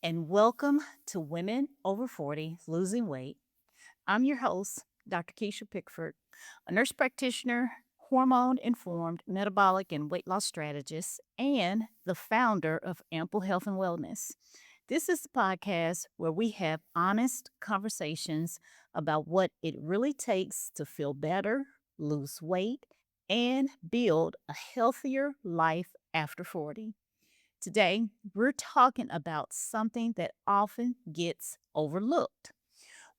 and welcome to Women Over 40 Losing Weight. I'm your host, Dr. Kisha Pickford, a nurse practitioner, hormone informed metabolic and weight loss strategist, and the founder of Ample Health and Wellness. This is the podcast where we have honest conversations about what it really takes to feel better, lose weight, and build a healthier life after 40. Today, we're talking about something that often gets overlooked.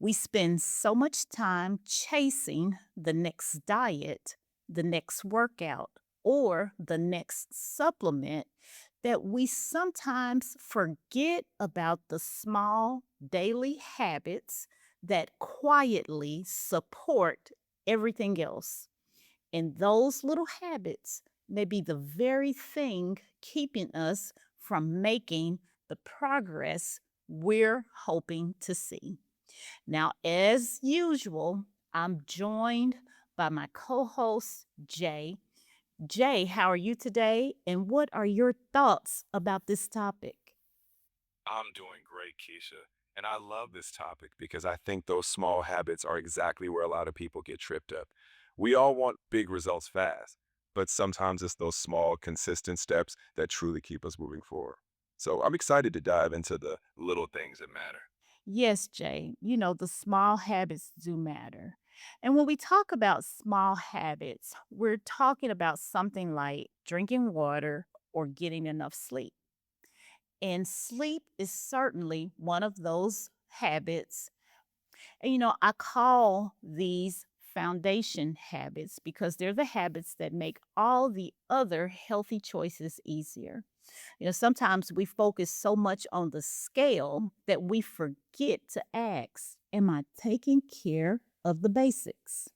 We spend so much time chasing the next diet, the next workout, or the next supplement that we sometimes forget about the small daily habits that quietly support everything else. And those little habits may be the very thing keeping us from making the progress we're hoping to see. Now, as usual, I'm joined by my co host, Jay. Jay, how are you today? And what are your thoughts about this topic? I'm doing great, Keisha. And I love this topic because I think those small habits are exactly where a lot of people get tripped up. We all want big results fast, but sometimes it's those small, consistent steps that truly keep us moving forward. So I'm excited to dive into the little things that matter. Yes, Jay, the small habits do matter. And when we talk about small habits, we're talking about something like drinking water or getting enough sleep. And sleep is certainly one of those habits. And, I call these foundation habits because they're the habits that make all the other healthy choices easier. Sometimes we focus so much on the scale that we forget to ask, am I taking care of the basics?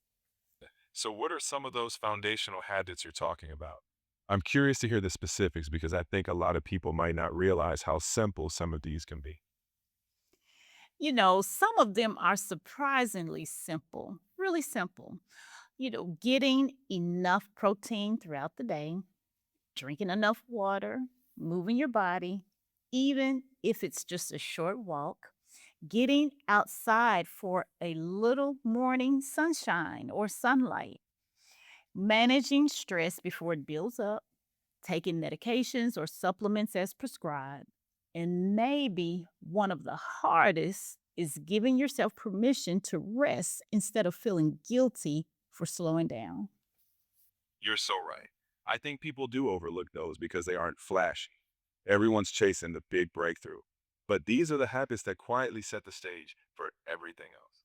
So, what are some of those foundational habits you're talking about? I'm curious to hear the specifics because I think a lot of people might not realize how simple some of these can be. Some of them are surprisingly simple, really simple. Getting enough protein throughout the day, drinking enough water, moving your body, even if it's just a short walk, getting outside for a little morning sunshine or sunlight, managing stress before it builds up, taking medications or supplements as prescribed. And maybe one of the hardest is giving yourself permission to rest instead of feeling guilty for slowing down. You're so right. I think people do overlook those because they aren't flashy. Everyone's chasing the big breakthrough. But these are the habits that quietly set the stage for everything else.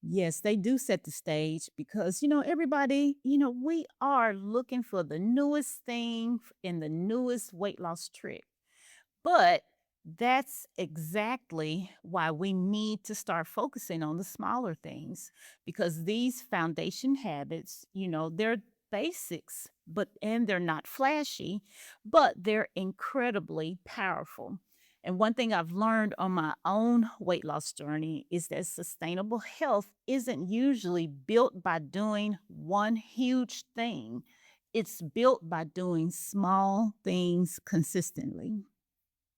Yes, they do set the stage because, everybody, we are looking for the newest thing and the newest weight loss trick. But that's exactly why we need to start focusing on the smaller things because these foundation habits, they're basics, and they're not flashy, but they're incredibly powerful. And one thing I've learned on my own weight loss journey is that sustainable health isn't usually built by doing one huge thing. It's built by doing small things consistently.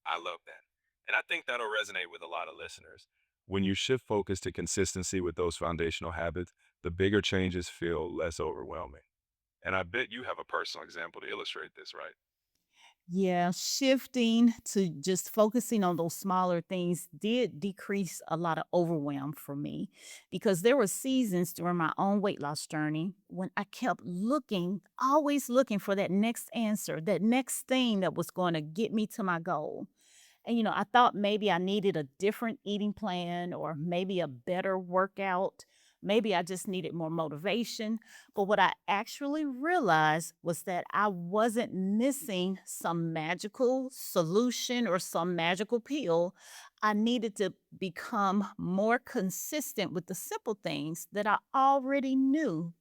I love that. And I think that'll resonate with a lot of listeners. When you shift focus to consistency with those foundational habits, the bigger changes feel less overwhelming. And I bet you have a personal example to illustrate this, right? Yeah, shifting to just focusing on those smaller things did decrease a lot of overwhelm for me because there were seasons during my own weight loss journey when I kept looking, always looking for that next answer, that next thing that was going to get me to my goal. And, I thought maybe I needed a different eating plan or maybe a better workout. Maybe I just needed more motivation. But what I actually realized was that I wasn't missing some magical solution or some magical pill. I needed to become more consistent with the simple things that I already knew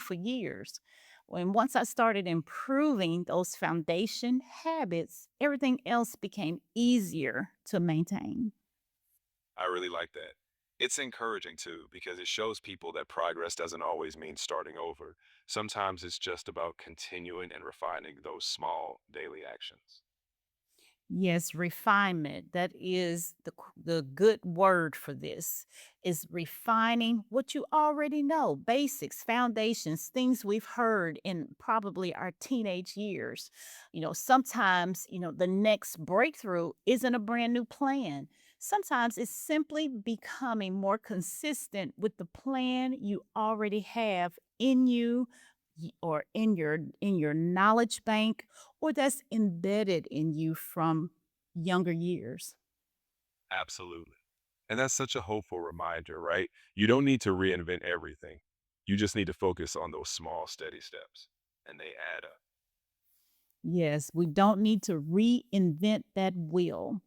for years. When once I started improving those foundation habits, everything else became easier to maintain. I really like that. It's encouraging too, because it shows people that progress doesn't always mean starting over. Sometimes it's just about continuing and refining those small daily actions. Yes, refinement. That is the good word for this. Is refining what you already know, basics, foundations, things we've heard in probably our teenage years. Sometimes, the next breakthrough isn't a brand new plan. Sometimes it's simply becoming more consistent with the plan you already have in you or in your knowledge bank or that's embedded in you from younger years. Absolutely. And that's such a hopeful reminder, right? You don't need to reinvent everything. You just need to focus on those small, steady steps, and they add up. Yes, we don't need to reinvent that wheel.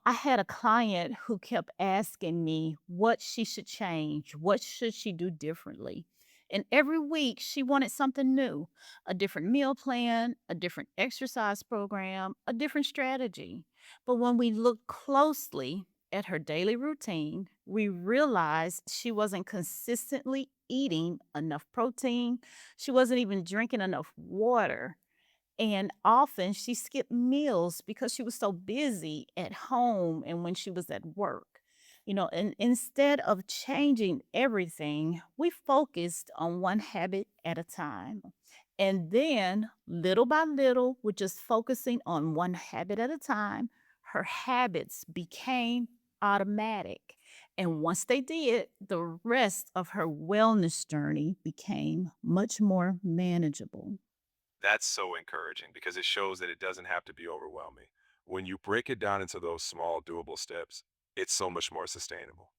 I had a client who kept asking me what she should change, what should she do differently. And every week she wanted something new, a different meal plan, a different exercise program, a different strategy. But when we looked closely at her daily routine, we realized she wasn't consistently eating enough protein. She wasn't even drinking enough water, and often she skipped meals because she was so busy at home and when she was at work. And instead of changing everything, we focused on one habit at a time. And then, little by little, with just focusing on one habit at a time, her habits became automatic. And once they did, the rest of her wellness journey became much more manageable. That's so encouraging because it shows that it doesn't have to be overwhelming. When you break it down into those small, doable steps, it's so much more sustainable.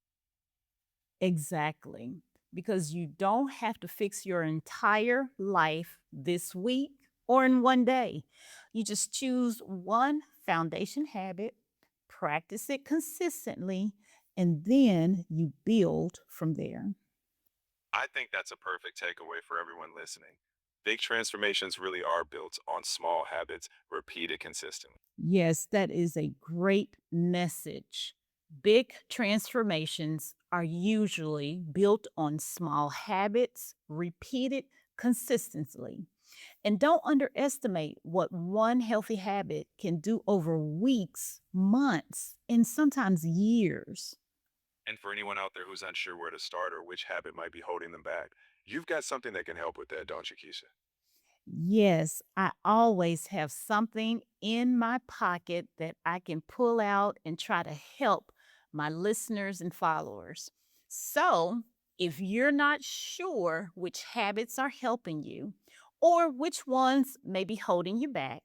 Exactly. Because you don't have to fix your entire life this week or in one day. You just choose one foundation habit, practice it consistently, and then you build from there. I think that's a perfect takeaway for everyone listening. Big transformations really are built on small habits repeated consistently. Yes, that is a great message. Big transformations are usually built on small habits, repeated consistently. And don't underestimate what one healthy habit can do over weeks, months, and sometimes years. And for anyone out there who's unsure where to start or which habit might be holding them back, you've got something that can help with that, don't you, Keisha? Yes, I always have something in my pocket that I can pull out and try to help my listeners and followers. So, if you're not sure which habits are helping you or which ones may be holding you back,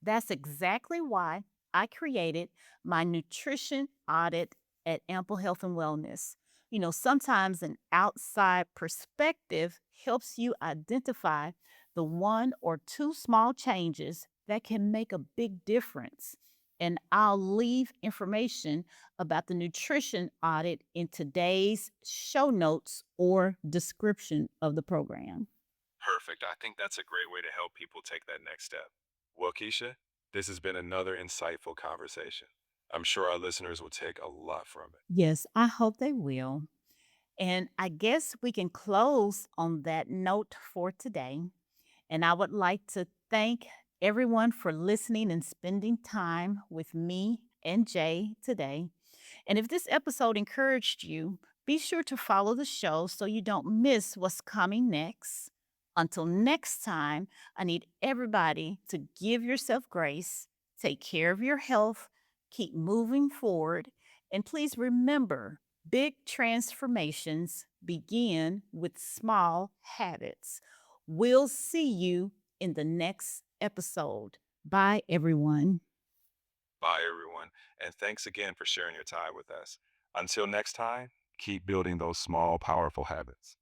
that's exactly why I created my nutrition audit at Ample Health and Wellness. Sometimes an outside perspective helps you identify the one or two small changes that can make a big difference. And I'll leave information about the nutrition audit in today's show notes or description of the program. Perfect. I think that's a great way to help people take that next step. Well, Keisha, this has been another insightful conversation. I'm sure our listeners will take a lot from it. Yes, I hope they will. And I guess we can close on that note for today. And I would like to thank everyone for listening and spending time with me and Jay today. And if this episode encouraged you, be sure to follow the show so you don't miss what's coming next. Until next time, I need everybody to give yourself grace, take care of your health, keep moving forward, and please remember big transformations begin with small habits. We'll see you in the next episode. Bye, everyone. Bye, everyone. And thanks again for sharing your time with us. Until next time, keep building those small, powerful habits.